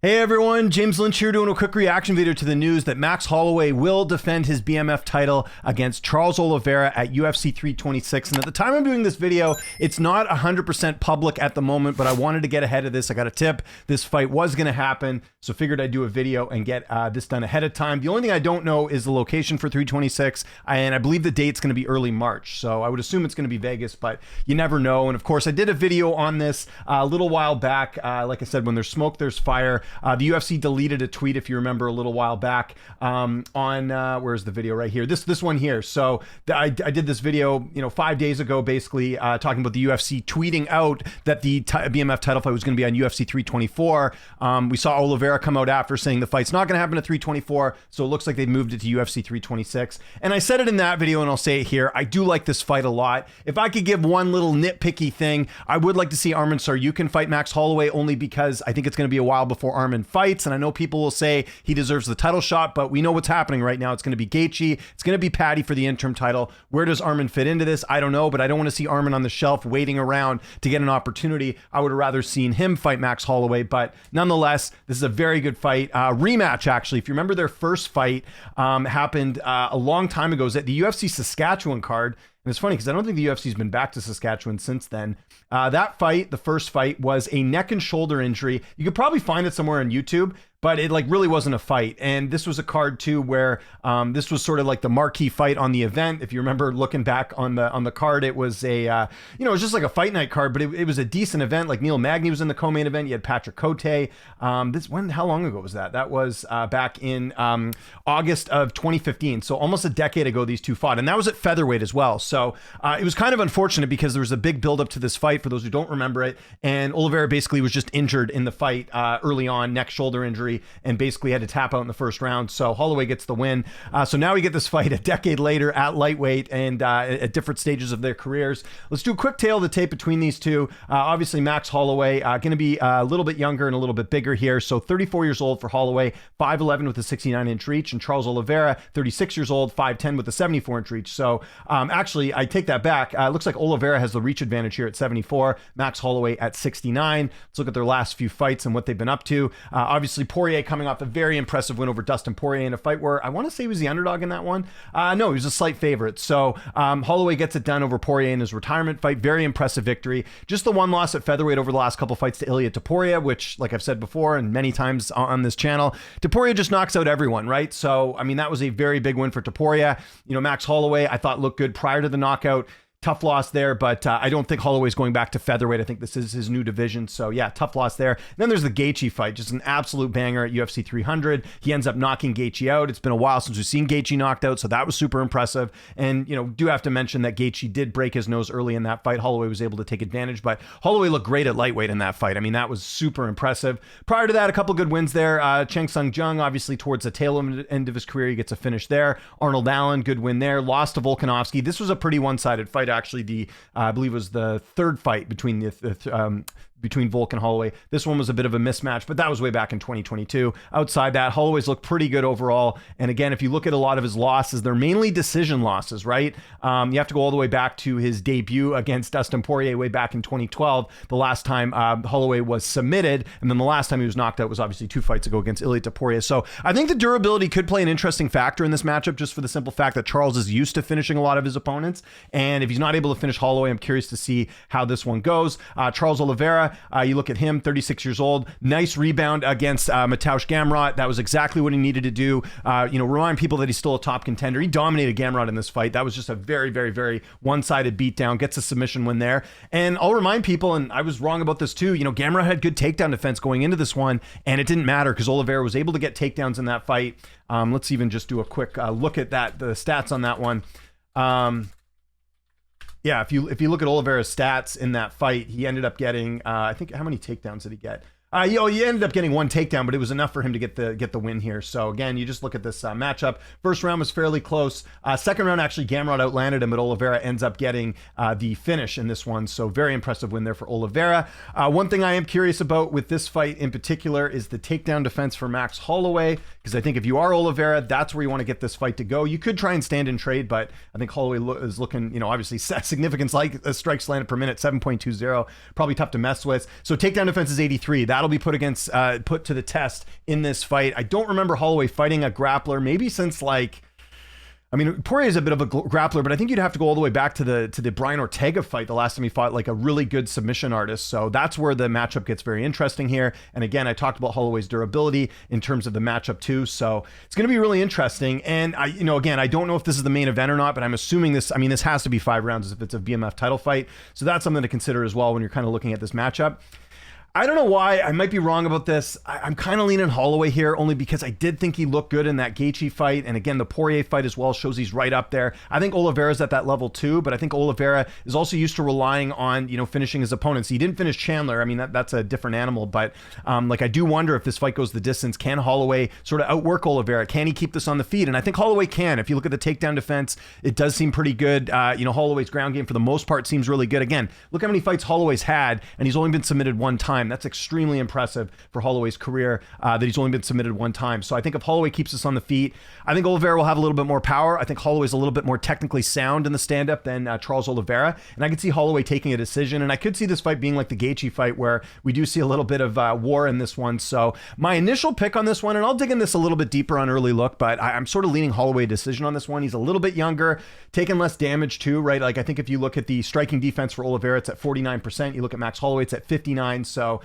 Hey everyone, James Lynch here doing a quick reaction video to the news that Max Holloway will defend his BMF title against Charles Oliveira at UFC 326. And at the time I'm doing this video, it's not 100% public at the moment, but I wanted to get ahead of this. I got a tip this fight was going to happen, so figured I'd do a video and get this done ahead of time. The only thing I don't know is the location for 326, and I believe the date's going to be early March, so I would assume it's going to be Vegas, but you never know. And of course, I did a video on this a little while back. Like I said, when there's smoke, there's fire. The UFC deleted a tweet, if you remember, a little while back on where's the video right here? This one here. So I did this video, 5 days ago, basically talking about the UFC tweeting out that the BMF title fight was going to be on UFC 324. We saw Oliveira come out after saying the fight's not going to happen at 324, so it looks like they moved it to UFC 326. And I said it in that video, and I'll say it here. I do like this fight a lot. If I could give one little nitpicky thing, I would like to see Arman Tsarukyan fight Max Holloway, only because I think it's going to be a while before Arman fights, and I know people will say he deserves the title shot, but we know what's happening right now. It's going to be Gaethje, it's going to be Patty for the interim title. Where does Arman fit into this? I don't know, but I don't want to see Arman on the shelf waiting around to get an opportunity. I would have rather seen him fight Max Holloway, but nonetheless, this is a very good fight. Rematch, actually. If you remember, their first fight happened a long time ago. It was at the UFC Saskatchewan card. And it's funny because I don't think the UFC's been back to Saskatchewan since then. That fight, the first fight, was a neck and shoulder injury. You could probably find it somewhere on YouTube, but it really wasn't a fight. And this was a card too where this was sort of like the marquee fight on the event. If you remember looking back on the card, it was a it was just like a fight night card, but it was a decent event. Like Neil Magny was in the co-main event. You had Patrick Cote. How long ago was that? That was back in August of 2015. So almost a decade ago these two fought, and that was at featherweight as well. So it was kind of unfortunate because there was a big buildup to this fight for those who don't remember it, and Oliveira basically was just injured in the fight early on, neck shoulder injury, and basically had to tap out in the first round. So Holloway gets the win. So now we get this fight a decade later at lightweight and at different stages of their careers. Let's do a quick tail of the tape between these two. Obviously, Max Holloway going to be a little bit younger and a little bit bigger here. So 34 years old for Holloway, 5'11" with a 69-inch reach, and Charles Oliveira, 36 years old, 5'10" with a 74-inch reach. So actually, I take that back. It looks like Oliveira has the reach advantage here at 74, Max Holloway at 69. Let's look at their last few fights and what they've been up to. Obviously, Poirier coming off a very impressive win over Dustin Poirier in a fight where I want to say he was the underdog in that one. No, he was a slight favorite. So Holloway gets it done over Poirier in his retirement fight. Very impressive victory. Just the one loss at featherweight over the last couple fights to Ilia Topuria, which, like I've said before and many times on this channel, Topuria just knocks out everyone, right? So, I mean, that was a very big win for Topuria. Max Holloway, I thought looked good prior to the knockout. Tough loss there, but I don't think Holloway's going back to featherweight. I think this is his new division. So yeah, tough loss there. And then there's the Gaethje fight, just an absolute banger at UFC 300. He ends up knocking Gaethje out. It's been a while since we've seen Gaethje knocked out, so that was super impressive. And do have to mention that Gaethje did break his nose early in that fight. Holloway was able to take advantage, but Holloway looked great at lightweight in that fight. I mean, that was super impressive. Prior to that, a couple good wins there. Cheng Sung Jung, obviously towards the tail end of his career, he gets a finish there. Arnold Allen, good win there. Lost to Volkanovski. This was a pretty one-sided fight, actually. I believe it was the third fight between between Volk and Holloway. This one was a bit of a mismatch, but that was way back in 2022. Outside that, Holloway's looked pretty good overall. And again, if you look at a lot of his losses, they're mainly decision losses, right? You have to go all the way back to his debut against Dustin Poirier way back in 2012. The last time Holloway was submitted, and then the last time he was knocked out was obviously 2 fights ago against Ilia Topuria. So I think the durability could play an interesting factor in this matchup, just for the simple fact that Charles is used to finishing a lot of his opponents. And if he's not able to finish Holloway, I'm curious to see how this one goes. Charles Oliveira, you look at him, 36 years old, nice rebound against Mateusz Gamrot. That was exactly what he needed to do. Remind people that he's still a top contender. He dominated Gamrot in this fight. That was just a very, very, very one-sided beatdown. Gets a submission win there. And I'll remind people, and I was wrong about this too, Gamrot had good takedown defense going into this one, and it didn't matter because Oliveira was able to get takedowns in that fight. Let's even just do a quick look at that, the stats on that one. Yeah, if you look at Oliveira's stats in that fight, he ended up getting, I think, how many takedowns did he get? He ended up getting one takedown, but it was enough for him to get the win here. So again, you just look at this matchup. First round was fairly close. Second round, actually, Gamrot outlanded him, but Oliveira ends up getting the finish in this one. So very impressive win there for Oliveira. One thing I am curious about with this fight in particular is the takedown defense for Max Holloway, because I think if you are Oliveira, that's where you want to get this fight to go. You could try and stand and trade, but I think Holloway is looking, obviously significance like strikes landed per minute, 7.20, probably tough to mess with. So takedown defense is 83. that'll be put to the test in this fight. I don't remember Holloway fighting a grappler maybe since like, I mean, Poirier is a bit of a grappler, but I think you'd have to go all the way back to the Brian Ortega fight, the last time he fought like a really good submission artist. So that's where the matchup gets very interesting here. And again, I talked about Holloway's durability in terms of the matchup too. So it's going to be really interesting. And again, I don't know if this is the main event or not, but I'm assuming this has to be 5 rounds if it's a BMF title fight. So that's something to consider as well when you're kind of looking at this matchup. I don't know why. I might be wrong about this. I'm kind of leaning Holloway here only because I did think he looked good in that Gaethje fight. And again, the Poirier fight as well shows he's right up there. I think Oliveira's at that level too, but I think Oliveira is also used to relying on, finishing his opponents. He didn't finish Chandler. I mean, that's a different animal, but I do wonder if this fight goes the distance. Can Holloway sort of outwork Oliveira? Can he keep this on the feet? And I think Holloway can. If you look at the takedown defense, it does seem pretty good. Holloway's ground game for the most part seems really good. Again, look how many fights Holloway's had, and he's only been submitted 1 time. That's extremely impressive for Holloway's career that he's only been submitted 1 time. So I think if Holloway keeps us on the feet, I think Oliveira will have a little bit more power. I think Holloway's a little bit more technically sound in the stand-up than Charles Oliveira. And I could see Holloway taking a decision. And I could see this fight being like the Gaethje fight where we do see a little bit of war in this one. So my initial pick on this one, and I'll dig in this a little bit deeper on early look, but I'm sort of leaning Holloway decision on this one. He's a little bit younger, taking less damage too, right? Like I think if you look at the striking defense for Oliveira, it's at 49%. You look at Max Holloway, it's at 59%. So,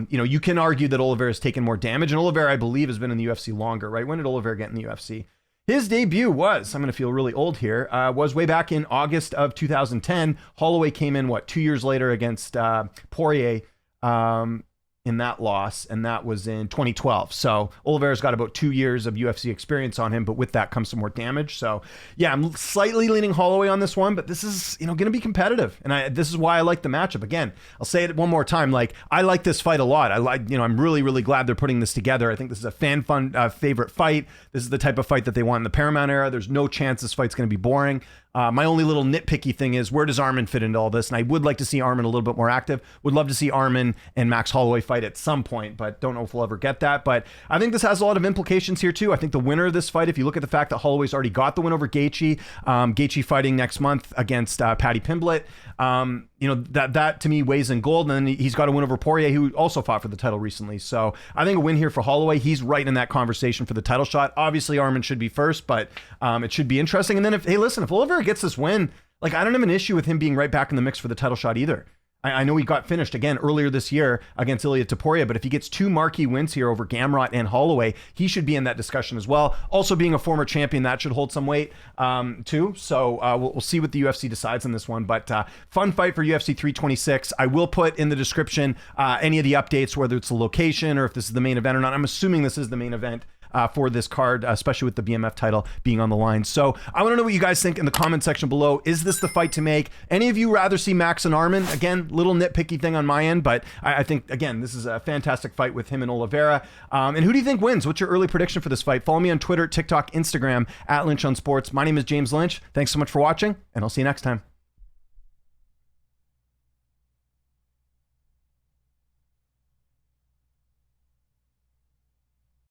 you can argue that Oliveira's taken more damage, and Oliveira, I believe, has been in the UFC longer, right? When did Oliveira get in the UFC? His debut was, I'm going to feel really old here, was way back in August of 2010. Holloway came in, 2 years later against Poirier in that loss, and that was in 2012. So Oliveira's got about 2 years of UFC experience on him, but with that comes some more damage. So yeah, I'm slightly leaning Holloway on this one, but this is, going to be competitive. And this is why I like the matchup. Again, I'll say it one more time. Like, I like this fight a lot. I'm really, really glad they're putting this together. I think this is a favorite fight. This is the type of fight that they want in the Paramount era. There's no chance this fight's going to be boring. My only little nitpicky thing is, where does Arman fit into all this? And I would like to see Arman a little bit more active. Would love to see Arman and Max Holloway fight at some point, but don't know if we'll ever get that. But I think this has a lot of implications here too. I think the winner of this fight, if you look at the fact that Holloway's already got the win over Gaethje, Gaethje fighting next month against Paddy Pimblett, that to me weighs in gold. And then he's got a win over Poirier, who also fought for the title recently. So I think a win here for Holloway. He's right in that conversation for the title shot. Obviously, Arman should be first, but it should be interesting. And then if Oliveira gets this win, I don't have an issue with him being right back in the mix for the title shot either. I know he got finished again earlier this year against Ilia Topuria, but if he gets 2 marquee wins here over Gamrot and Holloway, he should be in that discussion as well. Also, being a former champion, that should hold some weight too. So we'll see what the UFC decides on this one. But fun fight for UFC 326. I will put in the description any of the updates, whether it's the location or if this is the main event or not. I'm assuming this is the main event for this card, especially with the BMF title being on the line. So I want to know what you guys think in the comment section below. Is this the fight to make? Any of you rather see Max and Arman? Again, little nitpicky thing on my end, but I think, again, this is a fantastic fight with him and Oliveira. And who do you think wins? What's your early prediction for this fight? Follow me on Twitter, TikTok, Instagram, @Lynch on Sports. My name is James Lynch. Thanks so much for watching, and I'll see you next time.